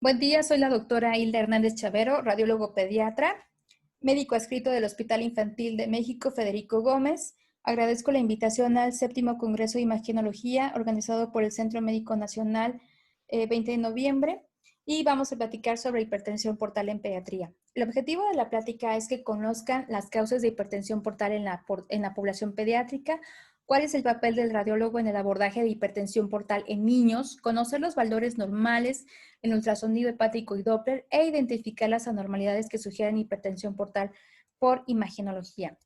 Buen día, soy la doctora Hilda Hernández Chavero, radiólogo pediatra, médico adscrito del Hospital Infantil de México, Federico Gómez. Agradezco la invitación al séptimo Congreso de Imagenología organizado por el Centro Médico Nacional 20 de noviembre y vamos a platicar sobre hipertensión portal en pediatría. El objetivo de la plática es que conozcan las causas de hipertensión portal en la población pediátrica, cuál es el papel del radiólogo en el abordaje de hipertensión portal en niños, conocer los valores normales en ultrasonido hepático y Doppler e identificar las anormalidades que sugieren hipertensión portal por imagenología.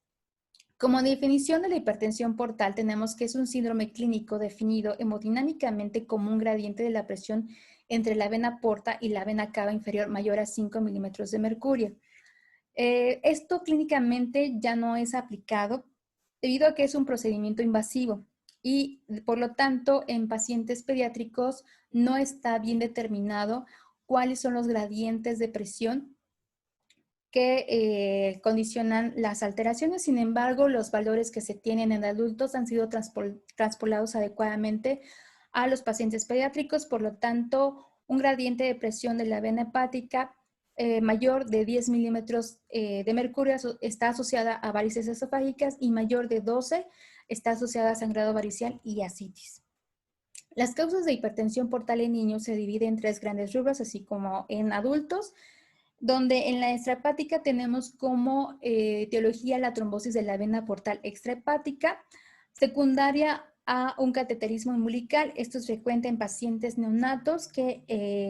Como definición de la hipertensión portal tenemos que es un síndrome clínico definido hemodinámicamente como un gradiente de la presión entre la vena porta y la vena cava inferior mayor a 5 milímetros de mercurio. Esto clínicamente ya no es aplicado debido a que es un procedimiento invasivo y por lo tanto en pacientes pediátricos no está bien determinado cuáles son los gradientes de presión que condicionan las alteraciones. Sin embargo, los valores que se tienen en adultos han sido transpolados adecuadamente a los pacientes pediátricos. Por lo tanto, un gradiente de presión de la vena hepática mayor de 10 milímetros de mercurio está asociada a varices esofágicas y mayor de 12 está asociada a sangrado varicial y ascitis. Las causas de hipertensión portal en niños se dividen en tres grandes rubros, así como en adultos, donde en la extrahepática tenemos como etiología la trombosis de la vena portal extrahepática, secundaria a un cateterismo umbilical. Esto es frecuente en pacientes neonatos que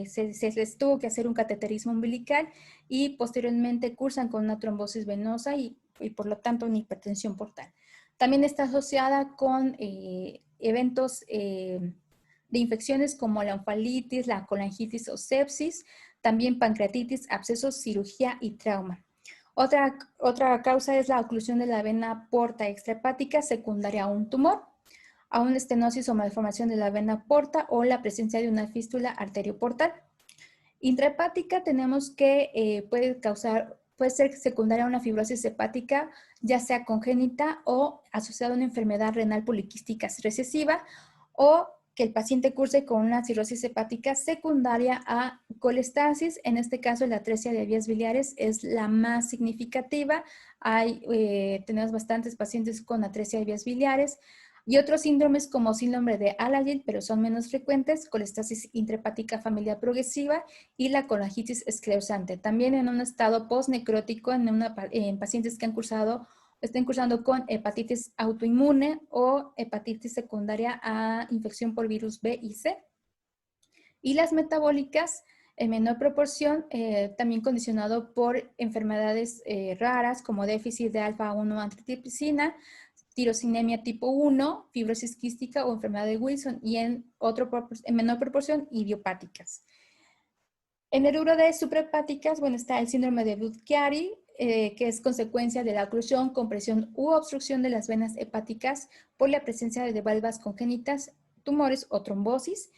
se les tuvo que hacer un cateterismo umbilical y posteriormente cursan con una trombosis venosa y por lo tanto una hipertensión portal. También está asociada con eventos de infecciones como la onkalitis, la colangitis o sepsis, también pancreatitis, abscesos, cirugía y trauma. Otra causa es la oclusión de la vena porta extrahepática secundaria a un tumor, a una estenosis o malformación de la vena porta o la presencia de una fístula arterioportal. Intrahepática tenemos que puede ser secundaria a una fibrosis hepática, ya sea congénita o asociada a una enfermedad renal poliquística recesiva, o que el paciente curse con una cirrosis hepática secundaria a colestasis. En este caso, la atresia de vías biliares es la más significativa. Tenemos bastantes pacientes con atresia de vías biliares y otros síndromes como síndrome de Alagille, pero son menos frecuentes, colestasis intrahepática familiar progresiva y la colangitis esclerosante. También en un estado postnecrótico en pacientes que estén cursando con hepatitis autoinmune o hepatitis secundaria a infección por virus B y C. Y las metabólicas en menor proporción, también condicionado por enfermedades raras como déficit de alfa-1 antitripsina, tirosinemia tipo 1, fibrosis quística o enfermedad de Wilson, y en menor proporción idiopáticas. En el rubro de suprahepáticas, bueno, está el síndrome de Budd-Chiari, que es consecuencia de la oclusión, compresión u obstrucción de las venas hepáticas por la presencia de valvas congénitas, tumores o trombosis.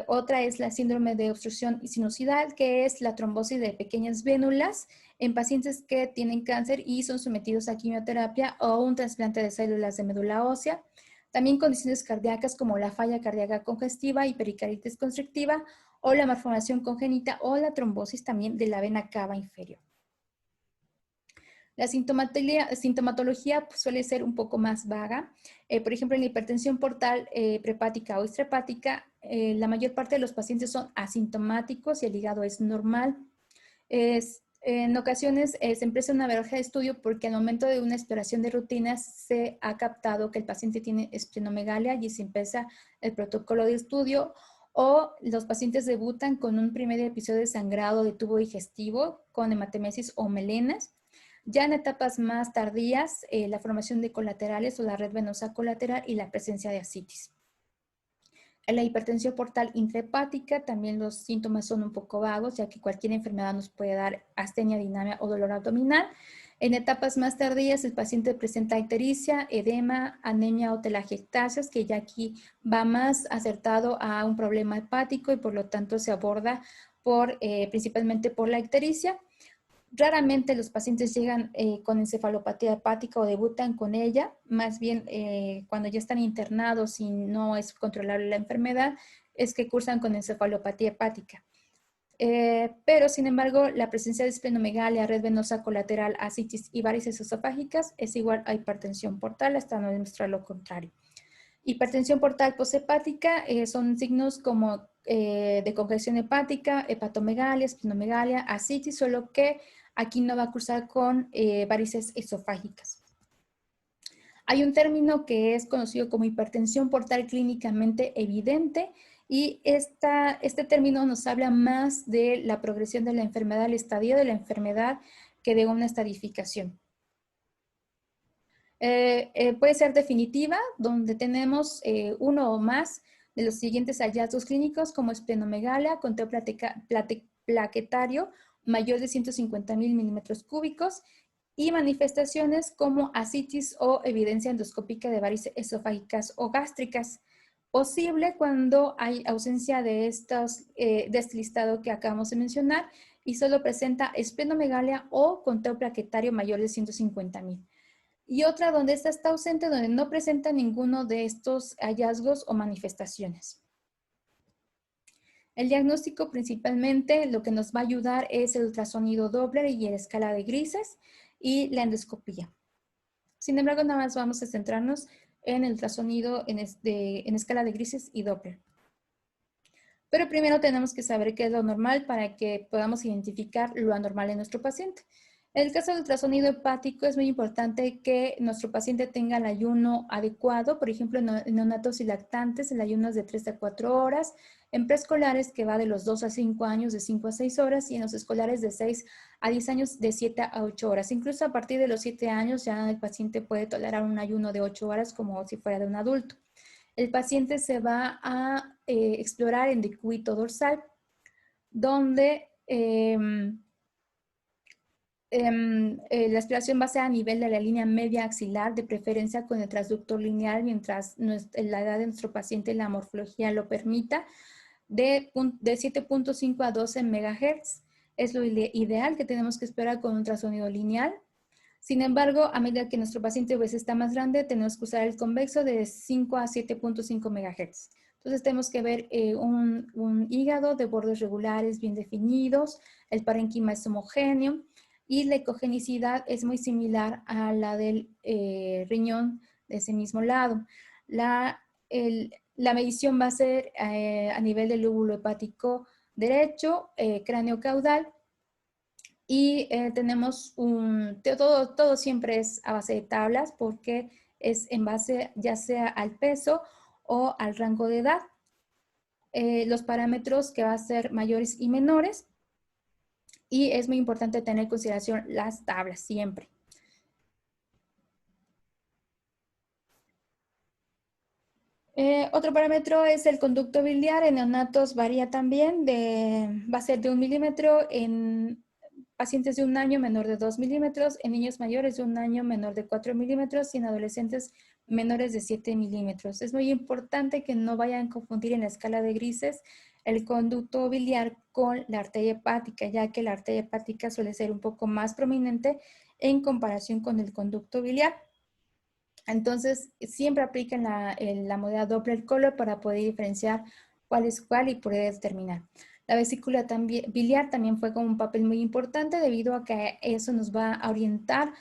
Otra es la síndrome de obstrucción sinusoidal, que es la trombosis de pequeñas vénulas en pacientes que tienen cáncer y son sometidos a quimioterapia o un trasplante de células de médula ósea. También condiciones cardíacas como la falla cardíaca congestiva y pericarditis constrictiva o la malformación congénita o la trombosis también de la vena cava inferior. La sintomatología pues, suele ser un poco más vaga. Por ejemplo, en la hipertensión portal prehepática o extrahepática, la mayor parte de los pacientes son asintomáticos y el hígado es normal. En ocasiones se empieza una verja de estudio porque al momento de una exploración de rutinas se ha captado que el paciente tiene esplenomegalia y se empieza el protocolo de estudio, o los pacientes debutan con un primer episodio de sangrado de tubo digestivo con hematemesis o melenas. Ya en etapas más tardías, la formación de colaterales o la red venosa colateral y la presencia de ascitis. En la hipertensión portal intrahepática también los síntomas son un poco vagos, ya que cualquier enfermedad nos puede dar astenia, dinamia o dolor abdominal. En etapas más tardías, el paciente presenta ictericia, edema, anemia o telangiectasias, que ya aquí va más acertado a un problema hepático y por lo tanto se aborda principalmente por la ictericia. Raramente los pacientes llegan con encefalopatía hepática o debutan con ella, más bien cuando ya están internados y no es controlable la enfermedad, es que cursan con encefalopatía hepática. Pero, sin embargo, la presencia de esplenomegalia, red venosa colateral, ascitis y varices esofágicas es igual a hipertensión portal, hasta no demostrar lo contrario. Hipertensión portal posthepática son signos como de congestión hepática, hepatomegalia, esplenomegalia, ascitis, solo que aquí no va a cursar con varices esofágicas. Hay un término que es conocido como hipertensión portal clínicamente evidente, y este término nos habla más de la progresión de la enfermedad, el estadio de la enfermedad, que de una estadificación. Puede ser definitiva, donde tenemos uno o más de los siguientes hallazgos clínicos, como esplenomegalia, conteo plaquetario mayor de 150,000 milímetros cúbicos, y manifestaciones como ascitis o evidencia endoscópica de varices esofágicas o gástricas. Posible cuando hay ausencia de este listado que acabamos de mencionar y solo presenta esplenomegalia o conteo plaquetario mayor de 150,000. Y otra donde esta está ausente, donde no presenta ninguno de estos hallazgos o manifestaciones. El diagnóstico principalmente lo que nos va a ayudar es el ultrasonido Doppler y la escala de grises y la endoscopía. Sin embargo, nada más vamos a centrarnos en el ultrasonido en escala de grises y Doppler. Pero primero tenemos que saber qué es lo normal para que podamos identificar lo anormal en nuestro paciente. En el caso del ultrasonido hepático es muy importante que nuestro paciente tenga el ayuno adecuado, por ejemplo, en neonatos y lactantes el ayuno es de 3 a 4 horas, en preescolares que va de los 2 a 5 años de 5 a 6 horas y en los escolares de 6 a 10 años de 7 a 8 horas. Incluso a partir de los 7 años ya el paciente puede tolerar un ayuno de 8 horas como si fuera de un adulto. El paciente se va a explorar en decúbito dorsal, donde la aspiración va a ser a nivel de la línea media axilar, de preferencia con el transductor lineal, mientras la edad de nuestro paciente y la morfología lo permita, de 7.5 a 12 MHz. Es lo ideal que tenemos que esperar con un ultrasonido lineal. Sin embargo, a medida que nuestro paciente pues, está más grande, tenemos que usar el convexo de 5 a 7.5 MHz. Entonces tenemos que ver un hígado de bordes regulares bien definidos, el parénquima es homogéneo, y la ecogenicidad es muy similar a la del riñón de ese mismo lado. La medición va a ser a nivel del lóbulo hepático derecho, cráneo caudal, y tenemos todo siempre es a base de tablas porque es en base ya sea al peso o al rango de edad. Los parámetros que va a ser mayores y menores. Y es muy importante tener en consideración las tablas siempre. Otro parámetro es el conducto biliar. En neonatos varía también, va a ser de 1 milímetro, en pacientes de 1 año menor de 2 milímetros, en niños mayores de 1 año menor de 4 milímetros y en adolescentes menores de 7 milímetros. Es muy importante que no vayan a confundir en la escala de grises el conducto biliar con la arteria hepática, ya que la arteria hepática suele ser un poco más prominente en comparación con el conducto biliar. Entonces, siempre apliquen la modalidad Doppler color para poder diferenciar cuál es cuál y poder determinar. La vesícula biliar también fue con un papel muy importante debido a que eso nos va a orientar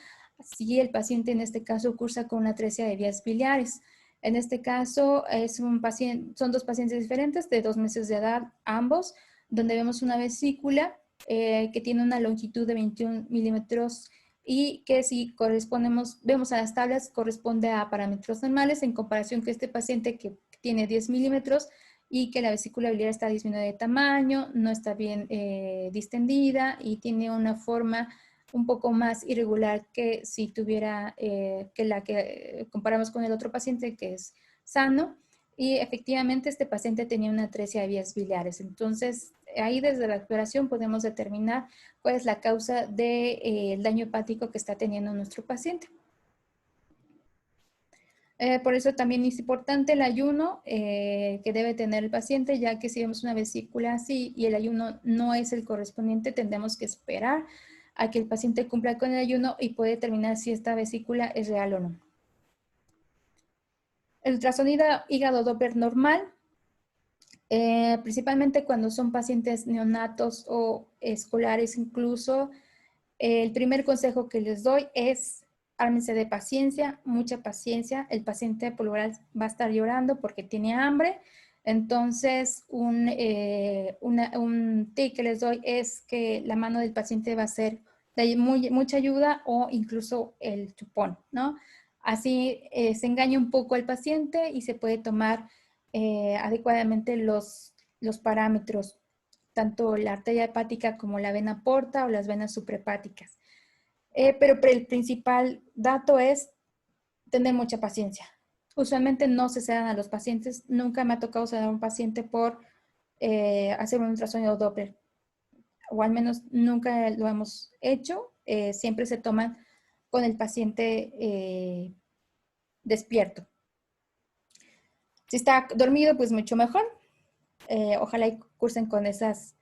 si el paciente en este caso cursa con una atresia de vías biliares. En este caso son dos pacientes diferentes de 2 meses de edad ambos, donde vemos una vesícula que tiene una longitud de 21 milímetros y que si vemos a las tablas, corresponde a parámetros normales en comparación con este paciente que tiene 10 milímetros y que la vesícula biliar está disminuida de tamaño, no está bien distendida y tiene una forma un poco más irregular que si tuviera, que la que comparamos con el otro paciente que es sano. Y efectivamente este paciente tenía una atresia de vías biliares. Entonces, ahí desde la exploración podemos determinar cuál es la causa del daño hepático que está teniendo nuestro paciente. Por eso también es importante el ayuno que debe tener el paciente, ya que si vemos una vesícula así y el ayuno no es el correspondiente, tendremos que esperar a que el paciente cumpla con el ayuno y puede determinar si esta vesícula es real o no. El ultrasonido hígado Doppler normal Principalmente cuando son pacientes neonatos o escolares incluso, el primer consejo que les doy es ármense de paciencia, mucha paciencia. El paciente por lo general va a estar llorando porque tiene hambre. Entonces, un tip que les doy es que la mano del paciente va a ser de mucha ayuda o incluso el chupón, ¿no? Así se engaña un poco al paciente y se puede tomar adecuadamente los parámetros, tanto la arteria hepática como la vena porta o las venas suprahepáticas. Pero el principal dato es tener mucha paciencia. Usualmente no se sedan a los pacientes. Nunca me ha tocado sedar a un paciente por hacer un ultrasonido Doppler, o al menos nunca lo hemos hecho. Siempre se toman con el paciente despierto. Si está dormido, pues mucho mejor. Ojalá y cursen con esa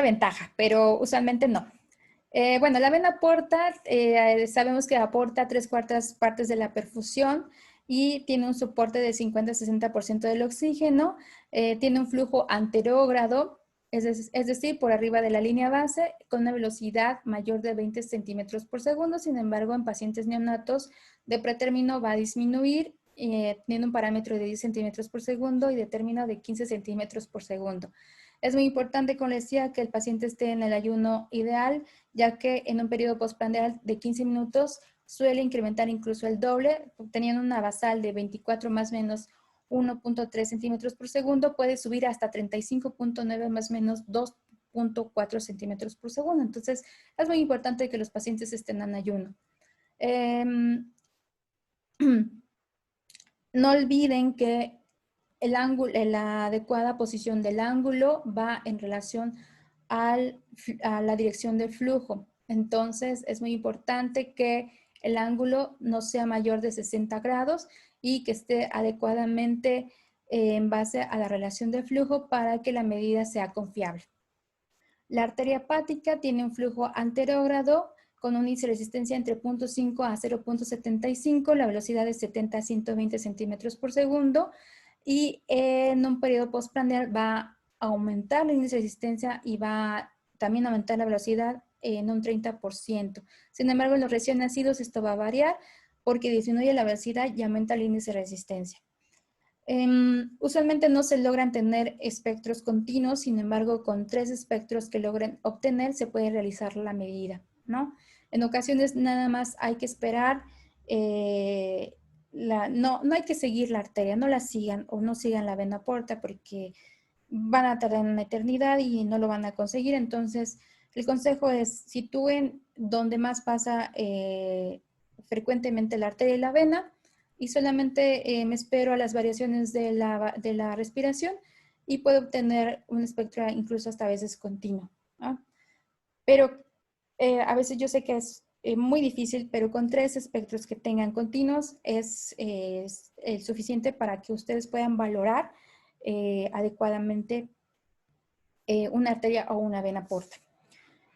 ventaja, pero usualmente no. Bueno, la vena porta, sabemos que aporta 3/4 partes de la perfusión y tiene un soporte de 50-60% del oxígeno, tiene un flujo anterógrado, es decir, por arriba de la línea base, con una velocidad mayor de 20 centímetros por segundo. Sin embargo, en pacientes neonatos de pretérmino va a disminuir, teniendo un parámetro de 10 centímetros por segundo y de término de 15 centímetros por segundo. Es muy importante, como les decía, que el paciente esté en el ayuno ideal, ya que en un periodo postprandial de 15 minutos suele incrementar incluso el doble, teniendo una basal de 24 más o menos 1.3 centímetros por segundo, puede subir hasta 35.9 más o menos 2.4 centímetros por segundo. Entonces, es muy importante que los pacientes estén en ayuno. No olviden que el ángulo, la adecuada posición del ángulo va en relación a la dirección del flujo. Entonces, es muy importante que el ángulo no sea mayor de 60 grados y que esté adecuadamente en base a la relación de flujo para que la medida sea confiable. La arteria hepática tiene un flujo anterógrado con un índice de resistencia entre 0.5 a 0.75, la velocidad es 70 a 120 centímetros por segundo, y en un periodo postprandial va a aumentar el índice de resistencia y va también a aumentar la velocidad en un 30%. Sin embargo, en los recién nacidos esto va a variar porque disminuye la velocidad y aumenta el índice de resistencia. Usualmente no se logran tener espectros continuos, sin embargo, con 3 espectros que logren obtener se puede realizar la medida, ¿no? En ocasiones nada más hay que esperar, no hay que seguir la arteria, no la sigan o no sigan la vena porta porque van a tardar una eternidad y no lo van a conseguir. Entonces, el consejo es sitúen donde más pasa frecuentemente la arteria y la vena, y solamente me espero a las variaciones de la respiración y puedo obtener un espectro incluso hasta a veces continuo, ¿no? Pero a veces yo sé que es muy difícil, pero con 3 espectros que tengan continuos es suficiente para que ustedes puedan valorar adecuadamente una arteria o una vena porta.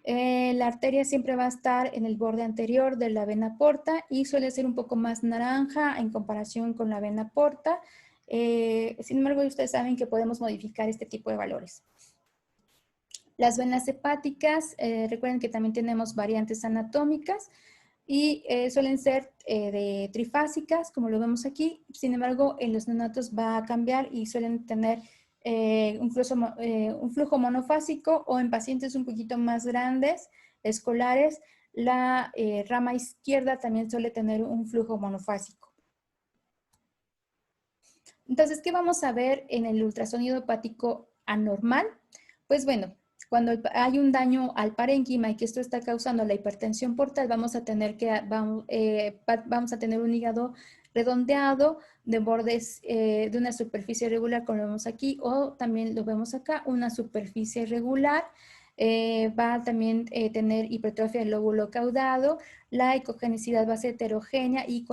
La arteria siempre va a estar en el borde anterior de la vena porta y suele ser un poco más naranja en comparación con la vena porta. Sin embargo, ustedes saben que podemos modificar este tipo de valores. Las venas hepáticas, recuerden que también tenemos variantes anatómicas y suelen ser de trifásicas, como lo vemos aquí. Sin embargo, en los neonatos va a cambiar y suelen tener un flujo monofásico, o en pacientes un poquito más grandes, escolares, la rama izquierda también suele tener un flujo monofásico. Entonces, ¿qué vamos a ver en el ultrasonido hepático anormal? Pues bueno, cuando hay un daño al parénquima y que esto está causando la hipertensión portal, vamos a tener un hígado redondeado de bordes de una superficie irregular, como lo vemos aquí, o también lo vemos acá, una superficie irregular. Va a también tener hipertrofia del lóbulo caudado, la ecogenicidad va a ser heterogénea y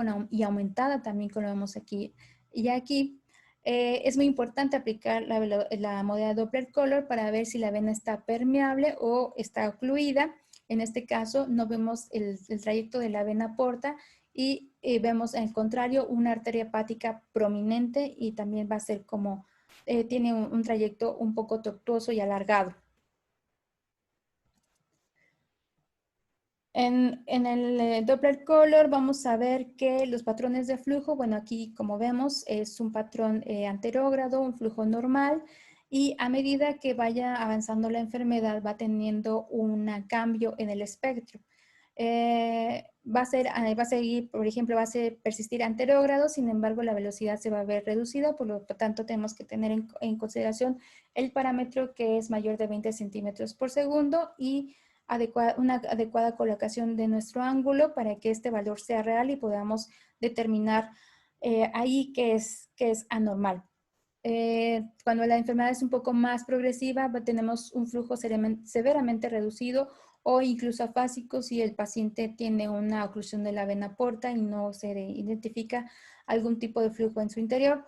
aumentada también, como lo vemos aquí y aquí. Es muy importante aplicar la modalidad Doppler Color para ver si la vena está permeable o está ocluida. En este caso no vemos el trayecto de la vena porta y vemos al contrario una arteria hepática prominente y también va a ser como, tiene un trayecto un poco tortuoso y alargado. En el Doppler color vamos a ver que los patrones de flujo, bueno, aquí como vemos es un patrón anterógrado, un flujo normal, y a medida que vaya avanzando la enfermedad va teniendo un cambio en el espectro. Va a seguir, por ejemplo, va a persistir anterógrado, sin embargo la velocidad se va a ver reducida, por lo tanto tenemos que tener en consideración el parámetro que es mayor de 20 centímetros por segundo y una adecuada colocación de nuestro ángulo para que este valor sea real y podamos determinar ahí que es anormal. Cuando la enfermedad es un poco más progresiva, tenemos un flujo severamente reducido o incluso afásico si el paciente tiene una oclusión de la vena porta y no se identifica algún tipo de flujo en su interior.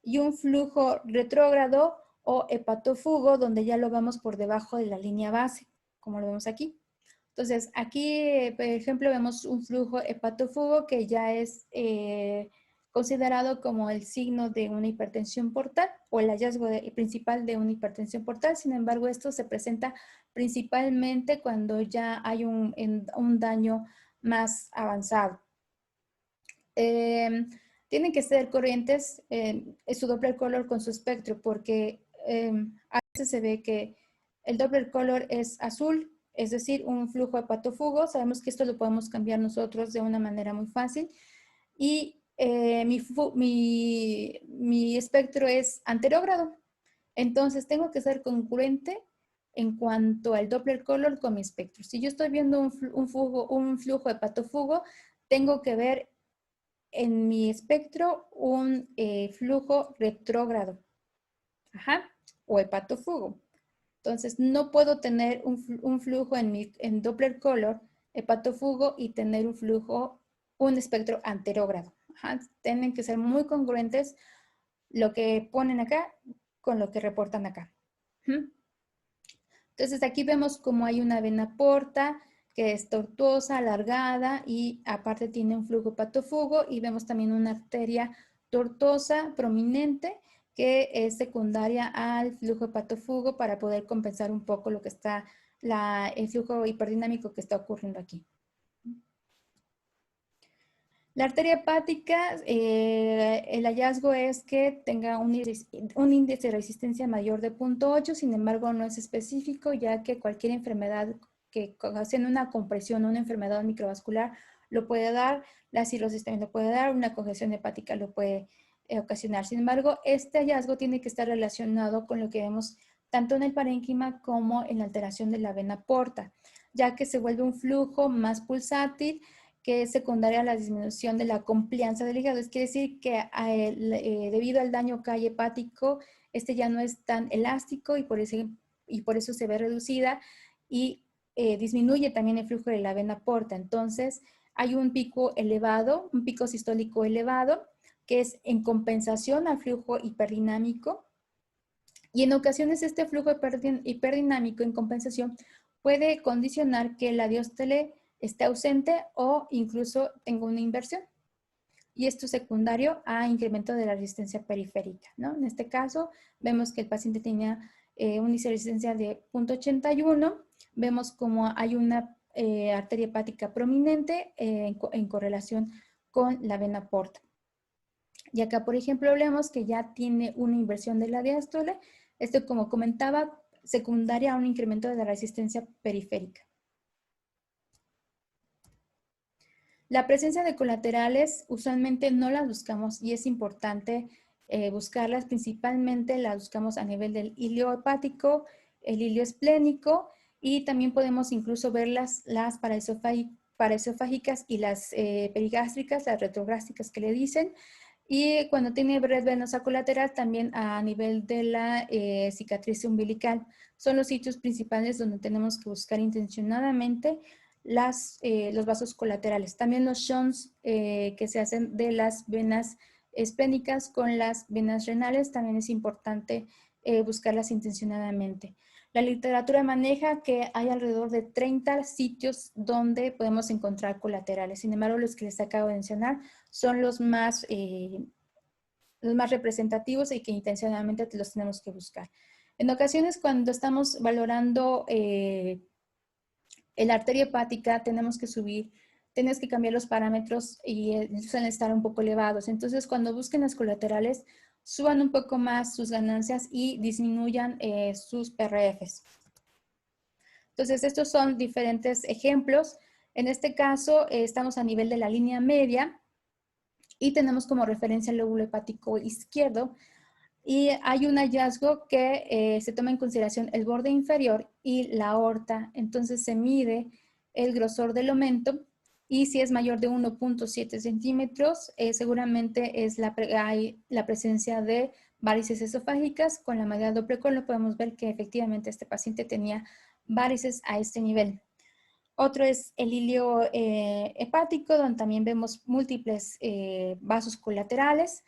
Y un flujo retrógrado o hepatofugo, donde ya lo vamos por debajo de la línea base, como lo vemos aquí. Entonces, aquí, por ejemplo, vemos un flujo hepatofugo que ya es considerado como el signo de una hipertensión portal o el hallazgo principal de una hipertensión portal. Sin embargo, esto se presenta principalmente cuando ya hay un daño más avanzado. Tienen que ser corrientes su Doppler color con su espectro, porque a veces se ve que el Doppler color es azul, es decir, un flujo hepatofugo. Sabemos que esto lo podemos cambiar nosotros de una manera muy fácil. Y mi espectro es anterógrado. Entonces, tengo que ser congruente en cuanto al Doppler color con mi espectro. Si yo estoy viendo un flujo hepatofugo, tengo que ver en mi espectro un flujo retrógrado, o hepatofugo. Entonces, no puedo tener un flujo en Doppler color hepatofugo y tener un espectro anterógrado. Tienen que ser muy congruentes lo que ponen acá con lo que reportan acá. Entonces, aquí vemos cómo hay una vena porta que es tortuosa, alargada y aparte tiene un flujo hepatofugo, y vemos también una arteria tortuosa prominente que es secundaria al flujo hepatofugo para poder compensar un poco lo que está, el flujo hiperdinamico que está ocurriendo aquí. La arteria hepática, el hallazgo es que tenga un índice de resistencia mayor de 0.8, sin embargo no es específico, ya que cualquier enfermedad que ocasione una compresión o una enfermedad microvascular lo puede dar, la cirrosis también lo puede dar, una congestión hepática lo puede ocasionar. Sin embargo, este hallazgo tiene que estar relacionado con lo que vemos tanto en el parénquima como en la alteración de la vena porta, ya que se vuelve un flujo más pulsátil, que es secundaria a la disminución de la complianza del hígado. Es quiere decir que debido al daño que hay hepático, este ya no es tan elástico y por eso se ve reducida y disminuye también el flujo de la vena porta. Entonces, hay un pico elevado, un pico sistólico elevado, que es en compensación al flujo hiperdinámico. Y en ocasiones este flujo hiperdinámico en compensación puede condicionar que la diástole esté ausente o incluso tenga una inversión. Y esto es secundario a incremento de la resistencia periférica, ¿no? En este caso, vemos que el paciente tenía un índice de resistencia de 0.81. Vemos como hay una arteria hepática prominente en correlación con la vena porta. Y acá, por ejemplo, vemos que ya tiene una inversión de la diástole. Esto, como comentaba, secundaria a un incremento de la resistencia periférica. La presencia de colaterales usualmente no las buscamos y es importante buscarlas. Principalmente las buscamos a nivel del ilio hepático, el ilio esplénico, y también podemos incluso ver las paraesofágicas y las perigástricas, las retrogástricas que le dicen. Y cuando tiene red venosa colateral, también a nivel de la cicatriz umbilical. Son los sitios principales donde tenemos que buscar intencionadamente los vasos colaterales. También los shunts que se hacen de las venas esplénicas con las venas renales, también es importante buscarlas intencionadamente. La literatura maneja que hay alrededor de 30 sitios donde podemos encontrar colaterales. Sin embargo, los que les acabo de mencionar son los más representativos y que intencionalmente los tenemos que buscar. En ocasiones, cuando estamos valorando la arteria hepática, tenemos que cambiar los parámetros y suelen estar un poco elevados. Entonces, cuando busquen las colaterales, suban un poco más sus ganancias y disminuyan sus PRFs. Entonces, estos son diferentes ejemplos. En este caso, estamos a nivel de la línea media y tenemos como referencia el lóbulo hepático izquierdo. Y hay un hallazgo que se toma en consideración el borde inferior y la aorta. Entonces, se mide el grosor del aumento y si es mayor de 1.7 centímetros, seguramente hay la presencia de varices esofágicas. Con la medida Doppler lo podemos ver que efectivamente este paciente tenía varices a este nivel. Otro es el hilio hepático, donde también vemos múltiples vasos colaterales.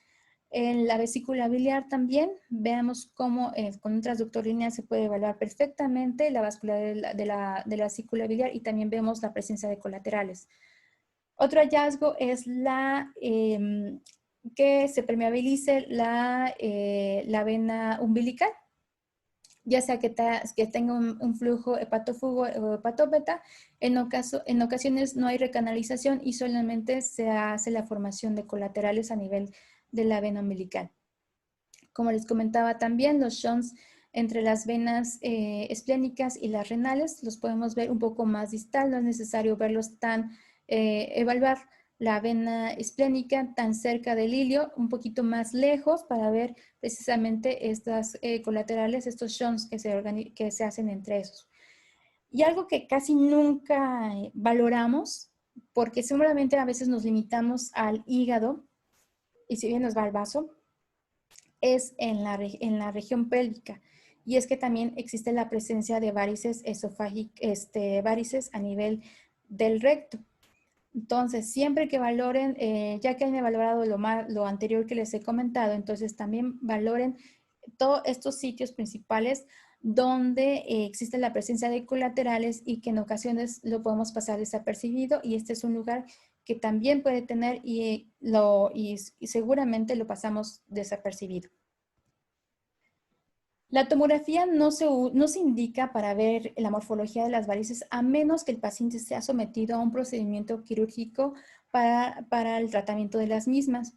En la vesícula biliar también veamos cómo con un transductor lineal se puede evaluar perfectamente la vascularidad de la vesícula biliar y también vemos la presencia de colaterales. Otro hallazgo es que se permeabilice la vena umbilical, ya sea que tenga un flujo hepatofugo o hepatóbeta. En ocasiones no hay recanalización y solamente se hace la formación de colaterales a nivel de la vena umbilical. Como les comentaba también, los shunts entre las venas esplénicas y las renales los podemos ver un poco más distal, no es necesario verlos evaluar la vena esplénica tan cerca del ilio, un poquito más lejos para ver precisamente estas colaterales, estos shunts que se hacen entre esos. Y algo que casi nunca valoramos, porque seguramente a veces nos limitamos al hígado, y si bien nos va al vaso, es en la región pélvica. Y es que también existe la presencia de varices esofágicas, varices a nivel del recto. Entonces, siempre que valoren, ya que han valorado lo anterior que les he comentado, entonces también valoren todos estos sitios principales donde existe la presencia de colaterales y que en ocasiones lo podemos pasar desapercibido, y este es un lugar que también puede tener y seguramente lo pasamos desapercibido. La tomografía no se indica para ver la morfología de las varices a menos que el paciente sea sometido a un procedimiento quirúrgico para el tratamiento de las mismas.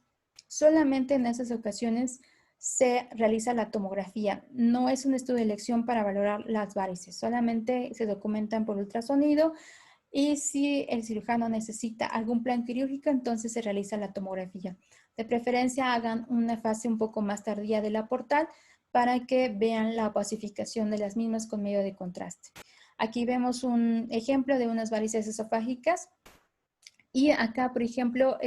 Solamente en esas ocasiones se realiza la tomografía. No es un estudio de elección para valorar las varices, solamente se documentan por ultrasonido y si el cirujano necesita algún plan quirúrgico, entonces se realiza la tomografía. De preferencia hagan una fase un poco más tardía de la portal para que vean la opacificación de las mismas con medio de contraste. Aquí vemos un ejemplo de unas varices esofágicas y acá, por ejemplo,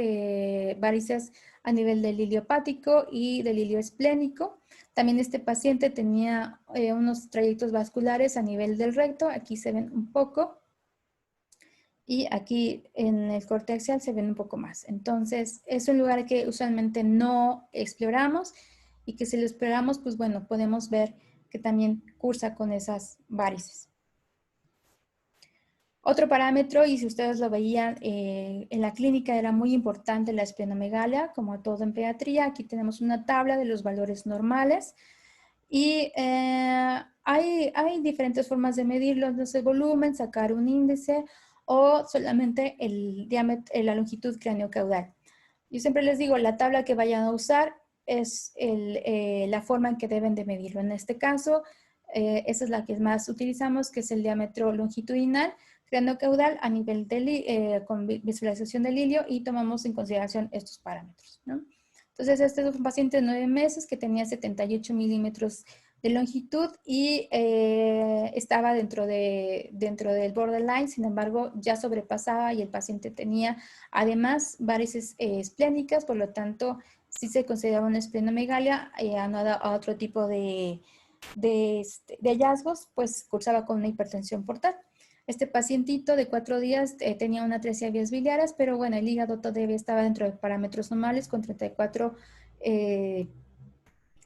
varices a nivel del hilio hepático y del hilio esplénico. También este paciente tenía unos trayectos vasculares a nivel del recto, aquí se ven un poco, y aquí en el corte axial se ven un poco más. Entonces, es un lugar que usualmente no exploramos y que si lo exploramos, pues bueno, podemos ver que también cursa con esas varices. Otro parámetro, y si ustedes lo veían en la clínica, era muy importante la esplenomegalia, como todo en pediatría. Aquí tenemos una tabla de los valores normales y hay diferentes formas de medirlo, desde el volumen, sacar un índice o solamente el diámetro, la longitud craneocaudal. Yo siempre les digo, la tabla que vayan a usar es la forma en que deben de medirlo. En este caso, esa es la que más utilizamos, que es el diámetro longitudinal craneocaudal a nivel con visualización del ilio, y tomamos en consideración estos parámetros, ¿no? Entonces, este es un paciente de 9 meses que tenía 78 milímetros de longitud y estaba dentro del borderline. Sin embargo, ya sobrepasaba y el paciente tenía además varices esplénicas, por lo tanto, sí se consideraba una esplenomegalia, aunada a otro tipo de hallazgos, pues cursaba con una hipertensión portal. Este pacientito de 4 días tenía una atresia de vías biliares, pero bueno, el hígado todavía estaba dentro de parámetros normales con 34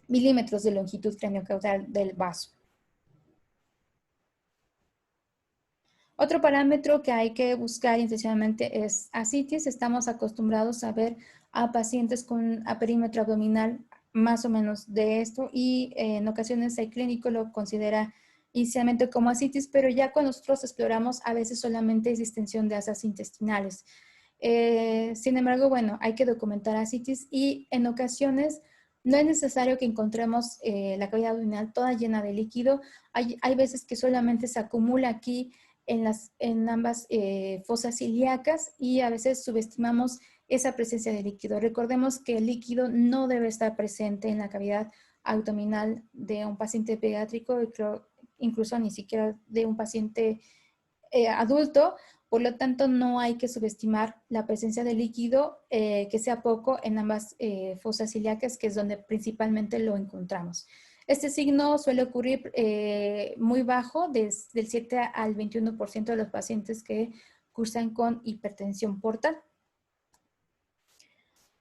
milímetros de longitud craneocaudal del vaso. Otro parámetro que hay que buscar intencionalmente es ascitis. Estamos acostumbrados a ver a pacientes con perímetro abdominal más o menos de esto y en ocasiones el clínico lo considera inicialmente como ascitis, pero ya cuando nosotros exploramos a veces solamente es distensión de asas intestinales. Sin embargo, bueno, hay que documentar ascitis y en ocasiones no es necesario que encontremos la cavidad abdominal toda llena de líquido. Hay veces que solamente se acumula aquí en ambas fosas ilíacas y a veces subestimamos esa presencia de líquido. Recordemos que el líquido no debe estar presente en la cavidad abdominal de un paciente pediátrico, incluso ni siquiera de un paciente adulto. Por lo tanto, no hay que subestimar la presencia de líquido, que sea poco, en ambas fosas ilíacas, que es donde principalmente lo encontramos. Este signo suele ocurrir muy bajo, del 7 al 21% de los pacientes que cursan con hipertensión portal.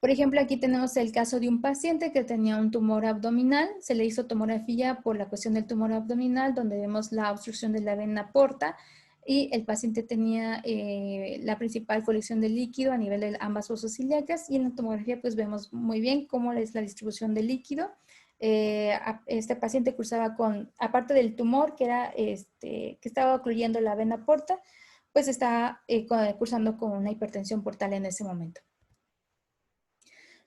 Por ejemplo, aquí tenemos el caso de un paciente que tenía un tumor abdominal. Se le hizo tomografía por la cuestión del tumor abdominal, donde vemos la obstrucción de la vena porta y el paciente tenía la principal colección de líquido a nivel de ambas fosas ilíacas, y en la tomografía pues vemos muy bien cómo es la distribución del líquido. Este paciente cursaba con, aparte del tumor que estaba ocluyendo la vena porta, pues estaba cursando con una hipertensión portal en ese momento.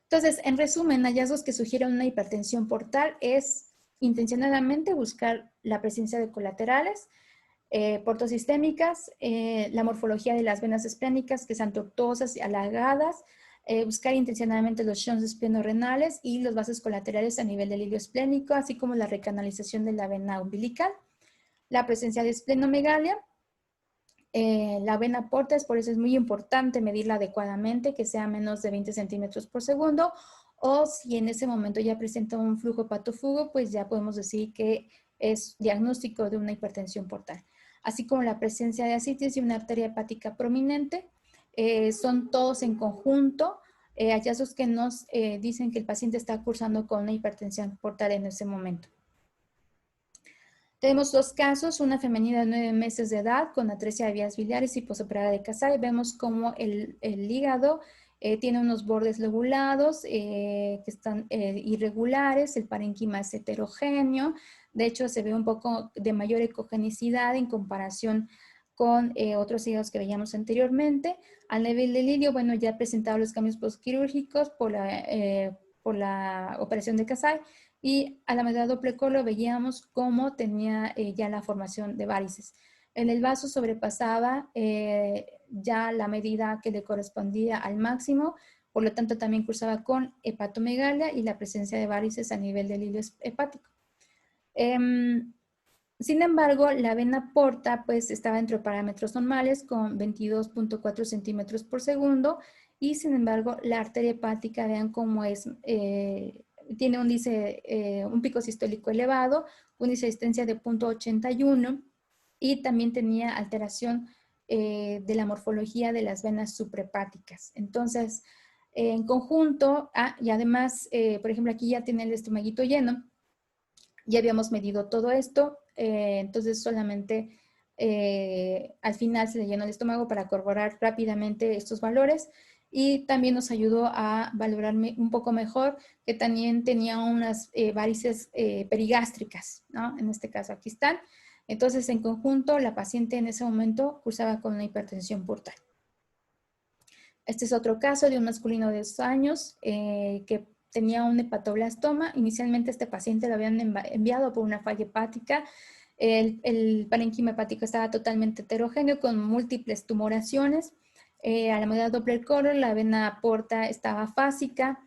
Entonces, en resumen, hallazgos que sugieren una hipertensión portal es intencionadamente buscar la presencia de colaterales, portosistémicas, la morfología de las venas esplénicas que sean tortuosas y alargadas, buscar intencionadamente los shunts esplenorenales y los vasos colaterales a nivel del hilo esplénico, así como la recanalización de la vena umbilical, la presencia de esplenomegalia. La vena porta, por eso es muy importante medirla adecuadamente, que sea menos de 20 centímetros por segundo, o si en ese momento ya presenta un flujo hepatofugo, pues ya podemos decir que es diagnóstico de una hipertensión portal. Así como la presencia de ascitis y una arteria hepática prominente, son todos en conjunto hallazgos que nos dicen que el paciente está cursando con una hipertensión portal en ese momento. Tenemos dos casos, una femenina de 9 meses de edad con atresia de vías biliares y posoperada de Kasai. Vemos como el hígado tiene unos bordes lobulados que están irregulares, el parénquima es heterogéneo, de hecho se ve un poco de mayor ecogenicidad en comparación con otros hígados que veíamos anteriormente. Al nivel del ilio, bueno, ya ha presentado los cambios postquirúrgicos por la operación de Kasai. Y a la medida de Doppler lo veíamos cómo tenía ya la formación de varices. En el vaso sobrepasaba ya la medida que le correspondía al máximo, por lo tanto también cursaba con hepatomegalia y la presencia de varices a nivel del hilo hepático. Sin embargo, la vena porta pues estaba entre parámetros normales con 22.4 centímetros por segundo, y sin embargo la arteria hepática, vean cómo es, tiene un pico sistólico elevado, un índice de asistencia de 0.81, y también tenía alteración de la morfología de las venas suprahepáticas. Entonces, en conjunto, y además, por ejemplo, aquí ya tiene el estomaguito lleno, ya habíamos medido todo esto, entonces solamente al final se le llenó el estómago para corroborar rápidamente estos valores, y también nos ayudó a valorar un poco mejor que también tenía unas varices perigástricas, ¿no? En este caso aquí están. Entonces, en conjunto, la paciente en ese momento cursaba con una hipertensión portal. Este es otro caso de un masculino de 2 años que tenía un hepatoblastoma. Inicialmente este paciente lo habían enviado por una falla hepática. El parénquima hepático estaba totalmente heterogéneo con múltiples tumoraciones. A la medida de Doppler color, la vena porta estaba fásica.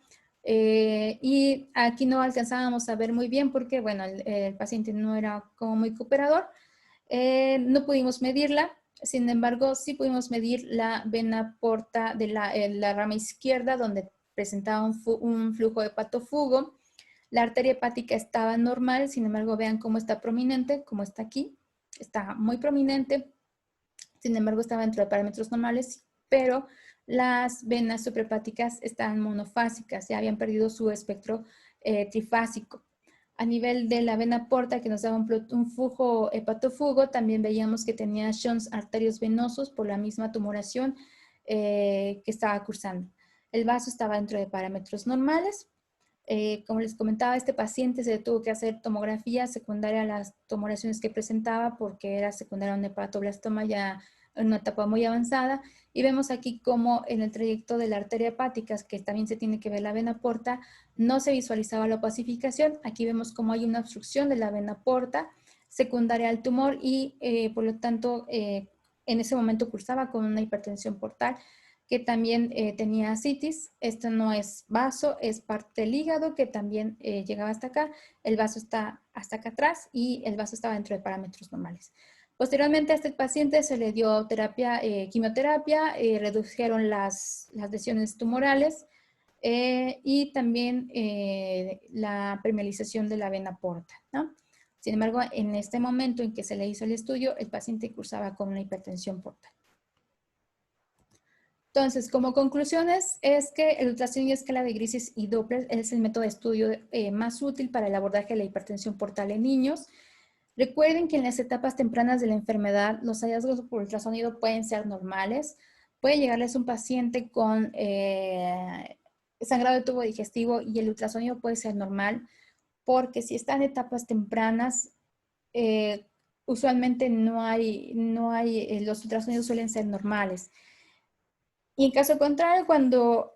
Y aquí no alcanzábamos a ver muy bien porque, bueno, el paciente no era como muy cooperador. No pudimos medirla. Sin embargo, sí pudimos medir la vena porta de la rama izquierda, donde presentaba un flujo hepatofugo. La arteria hepática estaba normal, sin embargo, vean cómo está prominente, como está aquí. Está muy prominente, sin embargo, estaba dentro de parámetros normales, pero las venas suprahepáticas estaban monofásicas, ya habían perdido su espectro trifásico. A nivel de la vena porta, que nos daba un flujo hepatofugo, también veíamos que tenía shunts arterios venosos por la misma tumoración que estaba cursando. El vaso estaba dentro de parámetros normales. Como les comentaba, este paciente se tuvo que hacer tomografía secundaria a las tumoraciones que presentaba porque era secundaria a un hepatoblastoma ya en una etapa muy avanzada. Y vemos aquí cómo en el trayecto de la arteria hepática, que también se tiene que ver la vena porta, no se visualizaba la opacificación. Aquí vemos cómo hay una obstrucción de la vena porta secundaria al tumor y por lo tanto en ese momento cursaba con una hipertensión portal que también tenía ascitis. Esto no es vaso, es parte del hígado que también llegaba hasta acá. El vaso está hasta acá atrás y el vaso estaba dentro de parámetros normales. Posteriormente a este paciente se le dio quimioterapia, redujeron las lesiones tumorales y también la permeabilización de la vena porta, ¿no? Sin embargo, en este momento en que se le hizo el estudio, el paciente cursaba con una hipertensión portal. Entonces, como conclusiones, es que el ultrasonido y escala de grises y Doppler es el método de estudio más útil para el abordaje de la hipertensión portal en niños. Recuerden que en las etapas tempranas de la enfermedad, los hallazgos por ultrasonido pueden ser normales. Puede llegarles un paciente con sangrado de tubo digestivo y el ultrasonido puede ser normal, porque si está en etapas tempranas, usualmente los ultrasonidos suelen ser normales. Y en caso contrario, cuando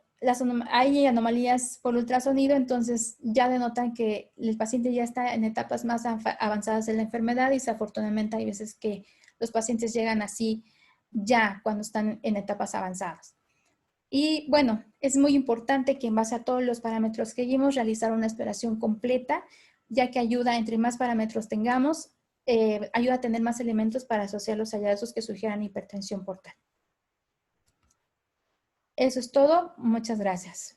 hay anomalías por ultrasonido, entonces ya denotan que el paciente ya está en etapas más avanzadas de la enfermedad y desafortunadamente hay veces que los pacientes llegan así ya cuando están en etapas avanzadas. Y bueno, es muy importante que en base a todos los parámetros que vimos, realizar una exploración completa, ya que ayuda, entre más parámetros tengamos, ayuda a tener más elementos para asociar los hallazgos que sugieran hipertensión portal. Eso es todo. Muchas gracias.